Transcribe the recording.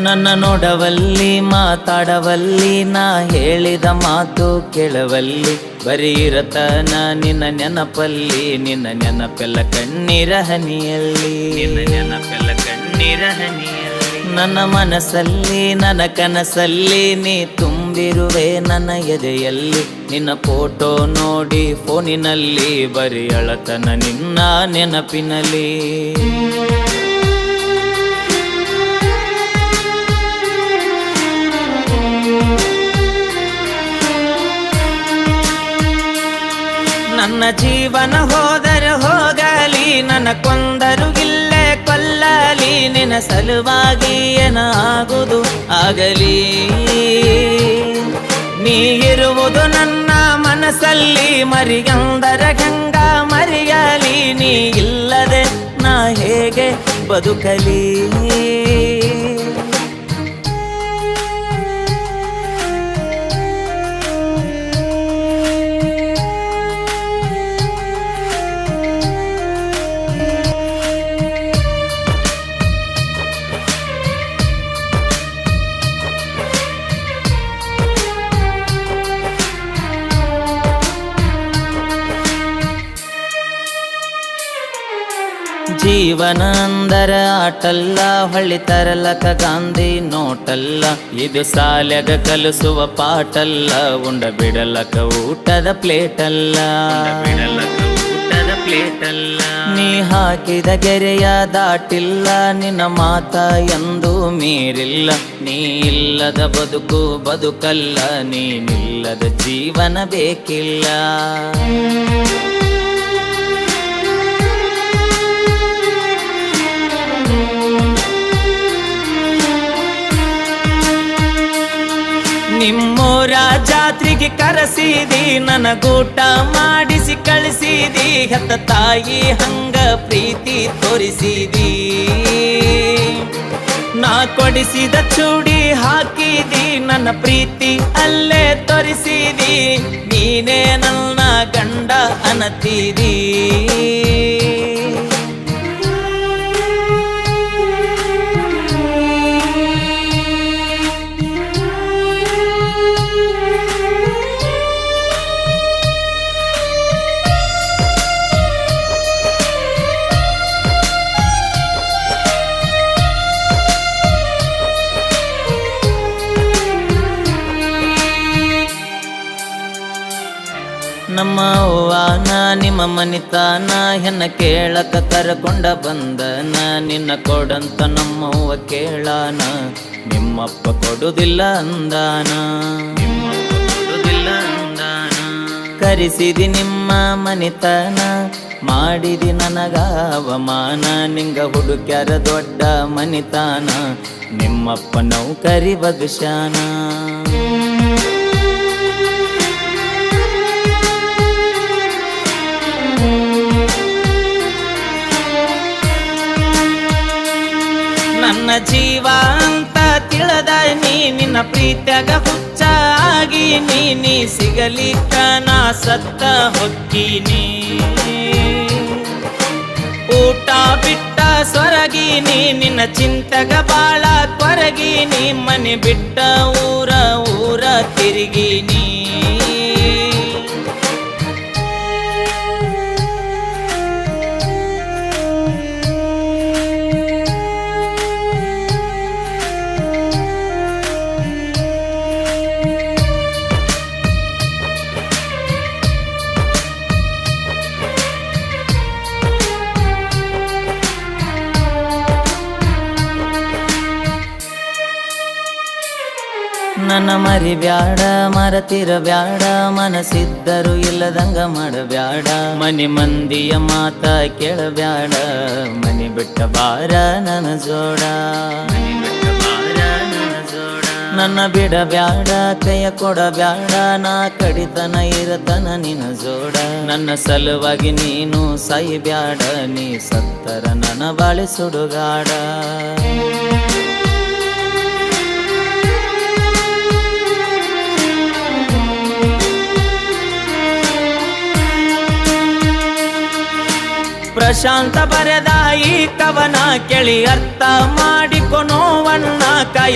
ನನ್ನ ನೋಡವಲ್ಲಿ ಮಾತಾಡವಲ್ಲಿ ನಾ ಹೇಳಿದ ಮಾತು ಕೇಳವಲ್ಲಿ ಬರೀ ಇರತನ ನಿನ್ನ ನೆನಪಲ್ಲಿ ನಿನ್ನ ನೆನಪೆಲ್ಲ ಕಣ್ಣೀರ ಹನಿಯಲ್ಲಿ ನಿನ್ನ ನೆನಪೆಲ್ಲ ಕಣ್ಣೀರ ಹನಿಯಲ್ಲಿ ನನ್ನ ಮನಸ್ಸಲ್ಲಿ ನನ್ನ ಕನಸಲ್ಲಿ ನೀ ತುಂಬಿರುವೆ ನನ್ನ ಎದೆಯಲ್ಲಿ ನಿನ್ನ ಫೋಟೋ ನೋಡಿ ಫೋನಿನಲ್ಲಿ ಬರೀ ಅಳತನ ನಿನ್ನ ನೆನಪಿನಲ್ಲಿ ನನ್ನ ಜೀವನ ಹೋದರೆ ಹೋಗಲಿ ನನ್ನ ಕೊಂದರು ಇಲ್ಲೇ ಕೊಲ್ಲಲಿ ನಿನ್ನ ಸಲುವಾಗಿ ಏನಾಗುವುದು ಆಗಲಿ ನೀ ಇರುವುದು ನನ್ನ ಮನಸ್ಸಲ್ಲಿ ಮರಿಯಂದರ ಗಂಗ ಮರೆಯಲಿ ನೀ ಇಲ್ಲದೆ ನಾ ಹೇಗೆ ಬದುಕಲಿ ಜೀವನ ಅಂದರ ಆಟಲ್ಲ ಹೊಳ್ಳಿ ತರಲಕ ಗಾಂಧಿ ನೋಟಲ್ಲ ಇದು ಸಾಲ್ಯಾಗ ಕಲಿಸುವ ಪಾಠಲ್ಲ ಉಂಡ ಬಿಡಲಕ ಊಟದ ಪ್ಲೇಟಲ್ಲ ಊಟದ ಪ್ಲೇಟಲ್ಲ ನೀ ಹಾಕಿದ ಗೆರೆಯ ದಾಟಿಲ್ಲ ನಿನ್ನ ಮಾತ ಎಂದು ಮೀರಿಲ್ಲ ನೀ ಇಲ್ಲದ ಬದುಕು ಬದುಕಲ್ಲ ನೀನಿಲ್ಲದ ಜೀವನ ಬೇಕಿಲ್ಲ ನಿಮ್ಮೂರ ಜಾತ್ರೆಗೆ ಕರೆಸಿದಿ ನನಗೂಟ ಮಾಡಿಸಿ ಕಳಿಸಿದಿ ಹೆತ್ತ ತಾಯಿ ಹಂಗ ಪ್ರೀತಿ ತೋರಿಸಿದಿ ನಾ ಕೊಡಿಸಿದ ಚೂಡಿ ಹಾಕಿದಿ ನನ್ನ ಪ್ರೀತಿ ಅಲ್ಲೇ ತೋರಿಸಿದಿ ನೀನೇ ನನ್ನ ಗಂಡ ಅನ್ನತಿದಿ ನಮ್ಮ ಅವ್ವಾನ ನಿಮ್ಮ ಮನಿತಾನ ಹೆಣ್ಣ ಕೇಳಕ ಕರಕೊಂಡ ಬಂದನ ನಿನ್ನ ಕೊಡಂತ ನಮ್ಮವ್ವ ಕೇಳಾನ ನಿಮ್ಮಪ್ಪ ಕೊಡುದಿಲ್ಲ ಅಂದಾನ ಕರೆಸಿದಿ ನಿಮ್ಮ ಮನಿತಾನ ಮಾಡಿದಿ ನನಗ ಅವಮಾನ ನಿಂಗ ಹುಡುಕ್ಯಾರ ದೊಡ್ಡ ಮನಿತಾನ ನಿಮ್ಮಪ್ಪ ನೌಕರಿ ಬಗ್ಶಾನ ನನ್ನ ಜೀವ ಅಂತ ತಿಳಿದ ನೀ ನಿನ್ನ ಪ್ರೀತ್ಯಾಗ ಹುಚ್ಚ ಆಗಿ ನೀ ಸಿಗಲಿಕ್ಕ ನಾ ಸತ್ತ ಹೊಕ್ಕಿನಿ ಊಟ ಬಿಟ್ಟ ಸೊರಗಿನಿ ನಿನ್ನ ಚಿಂತಗ ಬಾಳ ಕೊರಗಿನಿ ಮನೆ ಬಿಟ್ಟ ಊರ ತಿರುಗಿನಿ ನನ್ನ ಮರಿಬ್ಯಾಡ ಮರತಿರಬ್ಯಾಡ ಮನಸ್ಸಿದ್ದರು ಇಲ್ಲದಂಗ ಮಾಡಬ್ಯಾಡ ಮನಿ ಮಂದಿಯ ಮಾತ ಕೇಳಬ್ಯಾಡ ಮನಿ ಬಿಟ್ಟ ಬಾರ ನನ್ನ ಜೋಡ ನನ್ನ ಬಿಡಬ್ಯಾಡ ಕೈಯ ಕೊಡಬ್ಯಾಡ ನಾ ಕಡಿತನ ಇರತನ ನಿನ್ನ ಜೋಡ ನನ್ನ ಸಲುವಾಗಿ ನೀನು ಸಾಯಿಬ್ಯಾಡ ನೀ ಸತ್ತರ ನನ್ನ ಬಾಳಿ ಸುಡುಗಾಡ ಪ್ರಶಾಂತ ಬರೆದ ಈ ಕವನ ಕೇಳಿ ಅರ್ಥ ಮಾಡಿಕೊ ನೋವನ್ನ ಕಾಯಿ